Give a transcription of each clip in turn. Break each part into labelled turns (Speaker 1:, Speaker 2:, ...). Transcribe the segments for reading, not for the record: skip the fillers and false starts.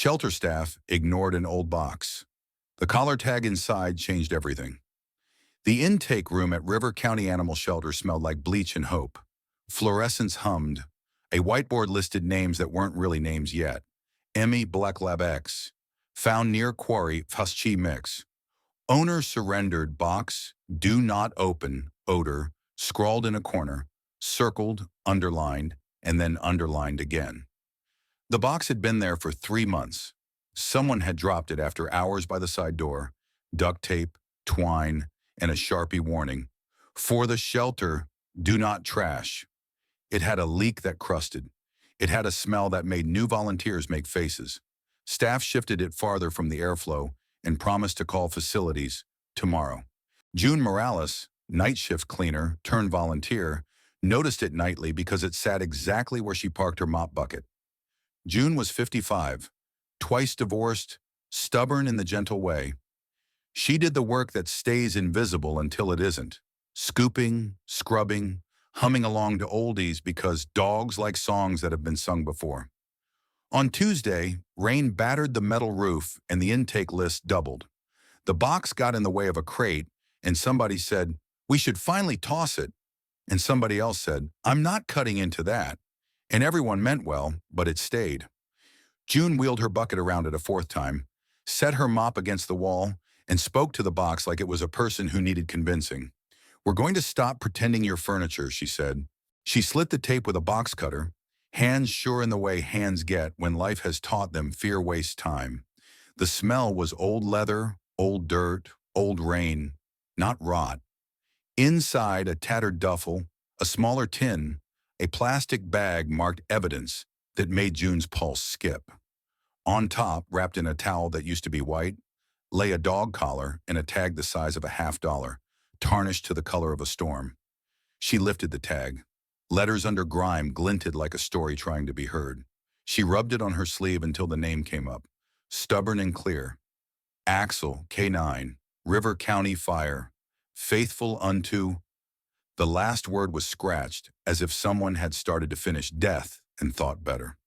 Speaker 1: Shelter staff ignored an old box. The collar tag inside changed everything. The intake room at River County Animal Shelter smelled like bleach and hope. Fluorescence hummed. A whiteboard listed names that weren't really names yet. Emmy Black Lab X. Found near quarry Fuschi Mix. Owner surrendered box, do not open, odor, scrawled in a corner, circled, underlined, and then underlined again. The box had been there for 3 months. Someone had dropped it after hours by the side door, duct tape, twine, and a Sharpie warning. For the shelter, do not trash. It had a leak that crusted. It had a smell that made new volunteers make faces. Staff shifted it farther from the airflow and promised to call facilities tomorrow. June Morales, night shift cleaner turned volunteer, noticed it nightly because it sat exactly where she parked her mop bucket. June was 55, twice divorced, stubborn in the gentle way. She did the work that stays invisible until it isn't. Scooping, scrubbing, humming along to oldies because dogs like songs that have been sung before. On Tuesday, rain battered the metal roof and the intake list doubled. The box got in the way of a crate and somebody said, "We should finally toss it." And somebody else said, "I'm not cutting into that." And everyone meant well, but it stayed. June wheeled her bucket around it a fourth time, set her mop against the wall, and spoke to the box like it was a person who needed convincing. "We're going to stop pretending you're furniture," she said. She slit the tape with a box cutter, hands sure in the way hands get when life has taught them fear wastes time. The smell was old leather, old dirt, old rain, not rot. Inside a tattered duffel, a smaller tin, a plastic bag marked evidence that made June's pulse skip. On top, wrapped in a towel that used to be white, lay a dog collar and a tag the size of a $50, tarnished to the color of a storm. She lifted the tag. Letters under grime glinted like a story trying to be heard. She rubbed it on her sleeve until the name came up, stubborn and clear. Axel, K9, River County Fire, faithful unto... The last word was scratched, as if someone had started to finish death and thought better.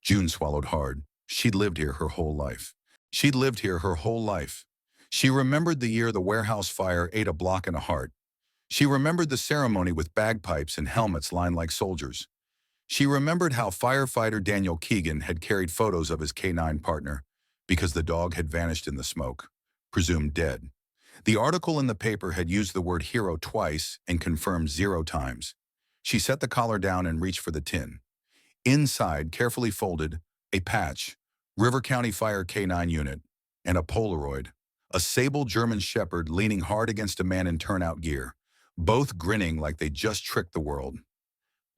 Speaker 1: June swallowed hard. She'd lived here her whole life. She'd lived here her whole life. She remembered the year the warehouse fire ate a block and a heart. She remembered the ceremony with bagpipes and helmets lined like soldiers. She remembered how firefighter Daniel Keegan had carried photos of his K9 partner because the dog had vanished in the smoke, presumed dead. The article in the paper had used the word hero twice and confirmed 0 times. She set the collar down and reached for the tin. Inside, carefully folded, a patch, River County Fire K9 unit, and a Polaroid, a sable German shepherd leaning hard against a man in turnout gear, both grinning like they just tricked the world.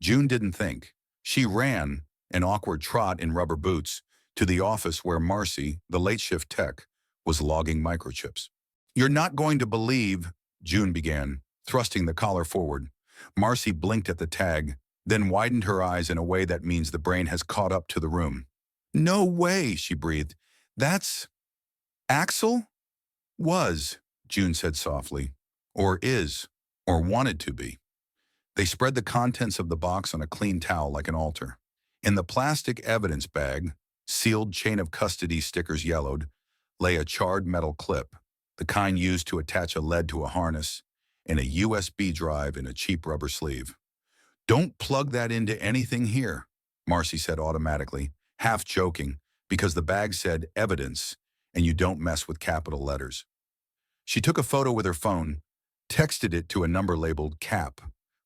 Speaker 1: June didn't think. She ran, an awkward trot in rubber boots, to the office where Marcy, the late shift tech, was logging microchips. "You're not going to believe," June began, thrusting the collar forward. Marcy blinked at the tag, then widened her eyes in a way that means the brain has caught up to the room. "No way," she breathed. "That's... Axel?" "Was," June said softly. "Or is, or wanted to be." They spread the contents of the box on a clean towel like an altar. In the plastic evidence bag, sealed chain of custody stickers yellowed, lay a charred metal clip, the kind used to attach a lead to a harness, and a USB drive in a cheap rubber sleeve. "Don't plug that into anything here," Marcy said automatically, half joking, because the bag said evidence, and you don't mess with capital letters. She took a photo with her phone, texted it to a number labeled CAP,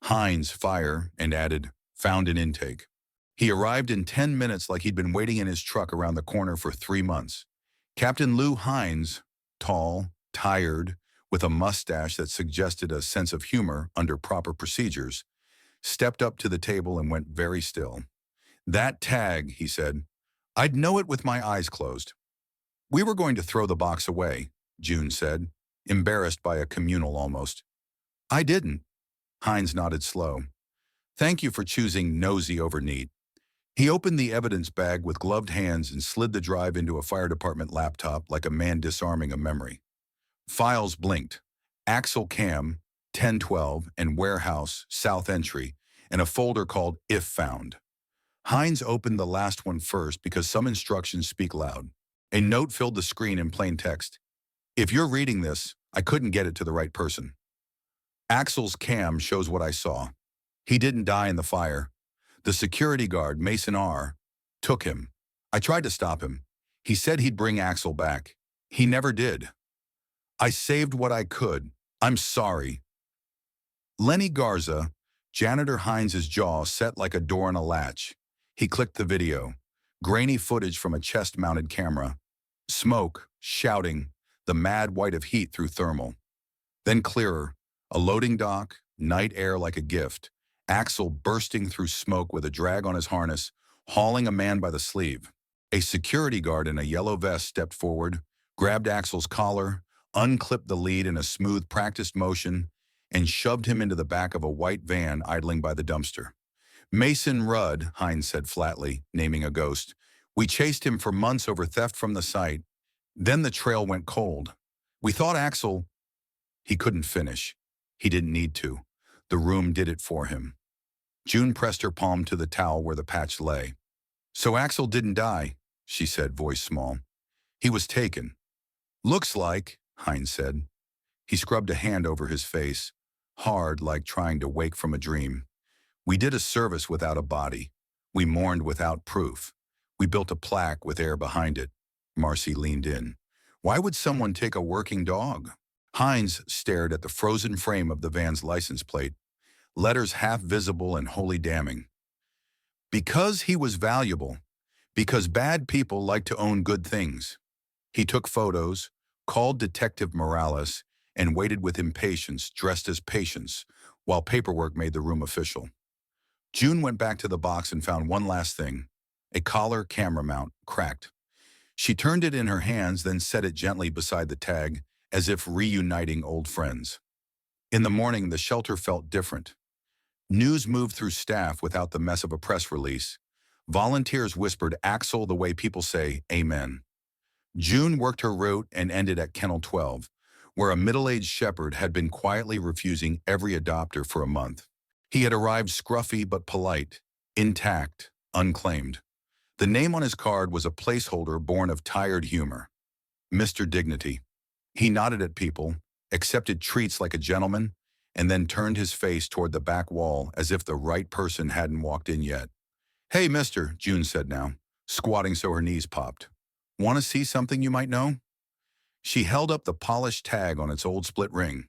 Speaker 1: Heinz Fire, and added, "Found in intake." He arrived in 10 minutes like he'd been waiting in his truck around the corner for 3 months. Captain Lou Heinz, tall, tired, with a mustache that suggested a sense of humor under proper procedures, stepped up to the table and went very still. "That tag," he said, "I'd know it with my eyes closed." "We were going to throw the box away," June said, embarrassed by a communal almost. "I didn't." Heinz nodded slow. "Thank you for choosing nosy over neat." He opened the evidence bag with gloved hands and slid the drive into a fire department laptop like a man disarming a memory. Files blinked. Axel Cam, 1012, and Warehouse, South Entry, and a folder called If Found. Hines opened the last one first because some instructions speak loud. A note filled the screen in plain text. If you're reading this, I couldn't get it to the right person. Axel's cam shows what I saw. He didn't die in the fire. The security guard, Mason R., took him. I tried to stop him. He said he'd bring Axel back. He never did. I saved what I could. I'm sorry. Lenny Garza, janitor Hines's jaw set like a door on a latch. He clicked the video. Grainy footage from a chest-mounted camera. Smoke, shouting, the mad white of heat through thermal. Then clearer, a loading dock, night air like a gift. Axel bursting through smoke with a drag on his harness, hauling a man by the sleeve. A security guard in a yellow vest stepped forward, grabbed Axel's collar, unclipped the lead in a smooth, practiced motion, and shoved him into the back of a white van idling by the dumpster. Mason Rudd, Hines said flatly, naming a ghost. We chased him for months over theft from the site. Then the trail went cold. We thought Axel... He couldn't finish. He didn't need to. The room did it for him. June pressed her palm to the towel where the patch lay. So Axel didn't die, she said, voice small. He was taken. Looks like, Hines said. He scrubbed a hand over his face, hard like trying to wake from a dream. We did a service without a body. We mourned without proof. We built a plaque with air behind it. Marcy leaned in. Why would someone take a working dog? Hines stared at the frozen frame of the van's license plate, letters half visible and wholly damning. Because he was valuable. Because bad people like to own good things. He took photos, called Detective Morales, and waited with impatience, dressed as patience, while paperwork made the room official. June went back to the box and found one last thing, a collar camera mount, cracked. She turned it in her hands, then set it gently beside the tag, as if reuniting old friends. In the morning, the shelter felt different. News moved through staff without the mess of a press release. Volunteers whispered Axel the way people say, Amen. June worked her route and ended at Kennel 12, where a middle-aged shepherd had been quietly refusing every adopter for a month. He had arrived scruffy but polite, intact, unclaimed. The name on his card was a placeholder born of tired humor. Mr. Dignity. He nodded at people, accepted treats like a gentleman, and then turned his face toward the back wall as if the right person hadn't walked in yet. Hey, mister, June said now, squatting so her knees popped. Want to see something you might know? She held up the polished tag on its old split ring.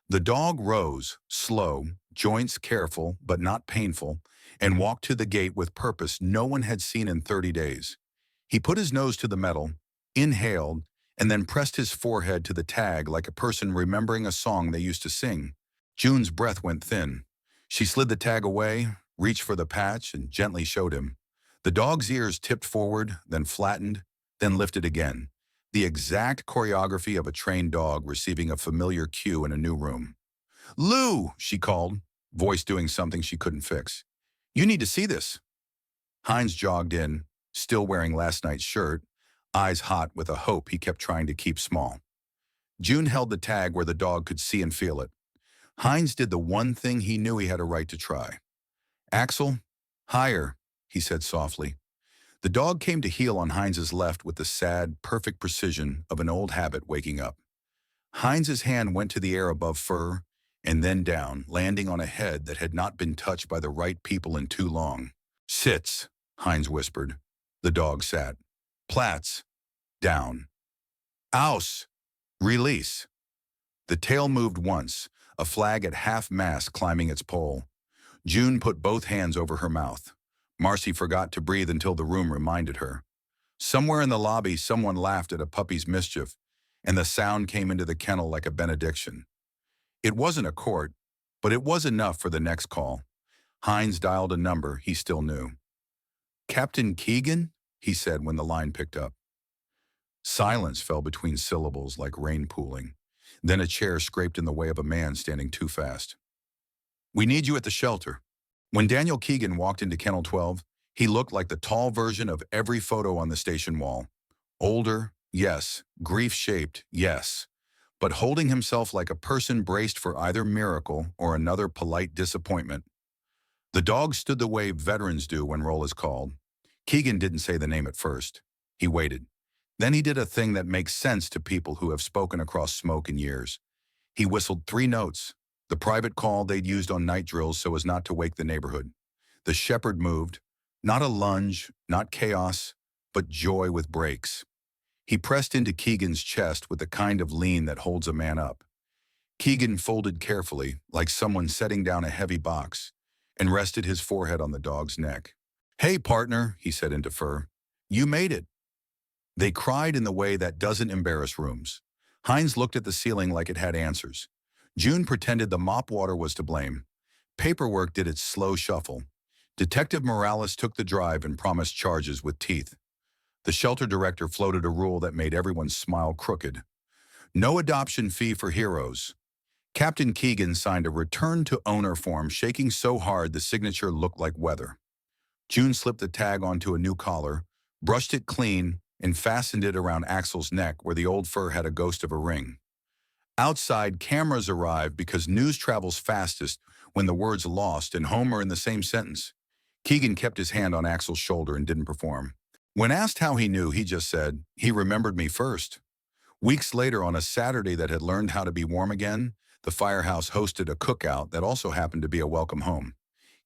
Speaker 1: The dog rose, slow, joints careful but not painful, and walked to the gate with purpose no one had seen in 30 days. He put his nose to the metal, inhaled, and then pressed his forehead to the tag like a person remembering a song they used to sing. June's breath went thin. She slid the tag away, reached for the patch, and gently showed him. The dog's ears tipped forward, then flattened, then lifted again. The exact choreography of a trained dog receiving a familiar cue in a new room. Lou, she called, voice doing something she couldn't fix. You need to see this. Hines jogged in, still wearing last night's shirt, eyes hot with a hope he kept trying to keep small. June held the tag where the dog could see and feel it. Hines did the one thing he knew he had a right to try. Axel, higher, he said softly. The dog came to heel on Hines's left with the sad, perfect precision of an old habit waking up. Hines's hand went to the air above fur, and then down, landing on a head that had not been touched by the right people in too long. Sits, Hines whispered. The dog sat. Plats, down. Aus, release. The tail moved once, a flag at half-mast climbing its pole. June put both hands over her mouth. Marcy forgot to breathe until the room reminded her. Somewhere in the lobby, someone laughed at a puppy's mischief, and the sound came into the kennel like a benediction. It wasn't a court, but it was enough for the next call. Hines dialed a number he still knew. Captain Keegan? He said when the line picked up. Silence fell between syllables like rain pooling. Then a chair scraped in the way of a man standing too fast. We need you at the shelter. When Daniel Keegan walked into Kennel 12, he looked like the tall version of every photo on the station wall. Older, yes. Grief-shaped, yes. But holding himself like a person braced for either miracle or another polite disappointment. The dog stood the way veterans do when roll is called. Keegan didn't say the name at first. He waited. Then he did a thing that makes sense to people who have spoken across smoke in years. He whistled 3 notes, the private call they'd used on night drills so as not to wake the neighborhood. The shepherd moved, not a lunge, not chaos, but joy with brakes. He pressed into Keegan's chest with the kind of lean that holds a man up. Keegan folded carefully, like someone setting down a heavy box, and rested his forehead on the dog's neck. "Hey, partner," he said into fur. "You made it." They cried in the way that doesn't embarrass rooms. Hines looked at the ceiling like it had answers. June pretended the mop water was to blame. Paperwork did its slow shuffle. Detective Morales took the drive and promised charges with teeth. The shelter director floated a rule that made everyone's smile crooked. No adoption fee for heroes. Captain Keegan signed a return-to-owner form shaking so hard the signature looked like weather. June slipped the tag onto a new collar, brushed it clean, and fastened it around Axel's neck where the old fur had a ghost of a ring. Outside, cameras arrived because news travels fastest when the words lost and home are in the same sentence. Keegan kept his hand on Axel's shoulder and didn't perform. When asked how he knew, he just said, "He remembered me first." Weeks later, on a Saturday that had learned how to be warm again, the firehouse hosted a cookout that also happened to be a welcome home.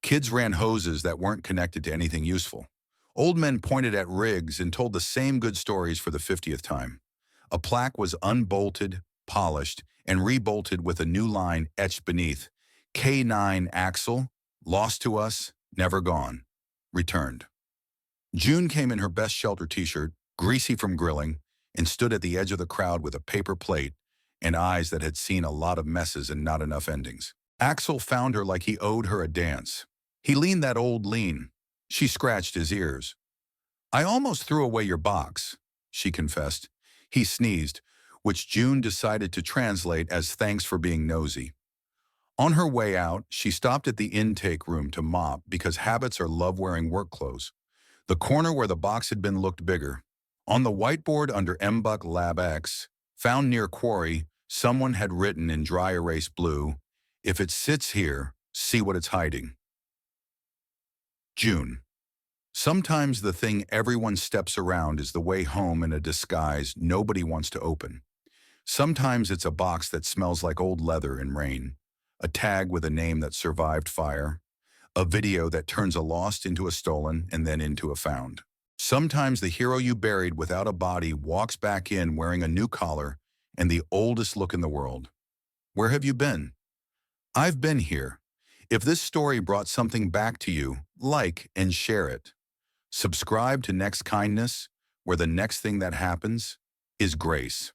Speaker 1: Kids ran hoses that weren't connected to anything useful. Old men pointed at rigs and told the same good stories for the 50th time. A plaque was unbolted, polished, and rebolted with a new line etched beneath. K9 Axel, lost to us, never gone, returned. June came in her best shelter t-shirt, greasy from grilling, and stood at the edge of the crowd with a paper plate and eyes that had seen a lot of messes and not enough endings. Axel found her like he owed her a dance. He leaned that old lean. She scratched his ears. "I almost threw away your box," she confessed. He sneezed, which June decided to translate as thanks for being nosy. On her way out, she stopped at the intake room to mop because habits are love wearing work clothes. The corner where the box had been looked bigger. On the whiteboard under MBUK Lab X, found near Quarry, someone had written in dry erase blue, "If it sits here, see what it's hiding." June. Sometimes the thing everyone steps around is the way home in a disguise nobody wants to open. Sometimes it's a box that smells like old leather in rain, a tag with a name that survived fire, a video that turns a lost into a stolen and then into a found. Sometimes the hero you buried without a body walks back in wearing a new collar and the oldest look in the world. Where have you been? I've been here. If this story brought something back to you, like and share it. Subscribe to Next Kindness, where the next thing that happens is grace.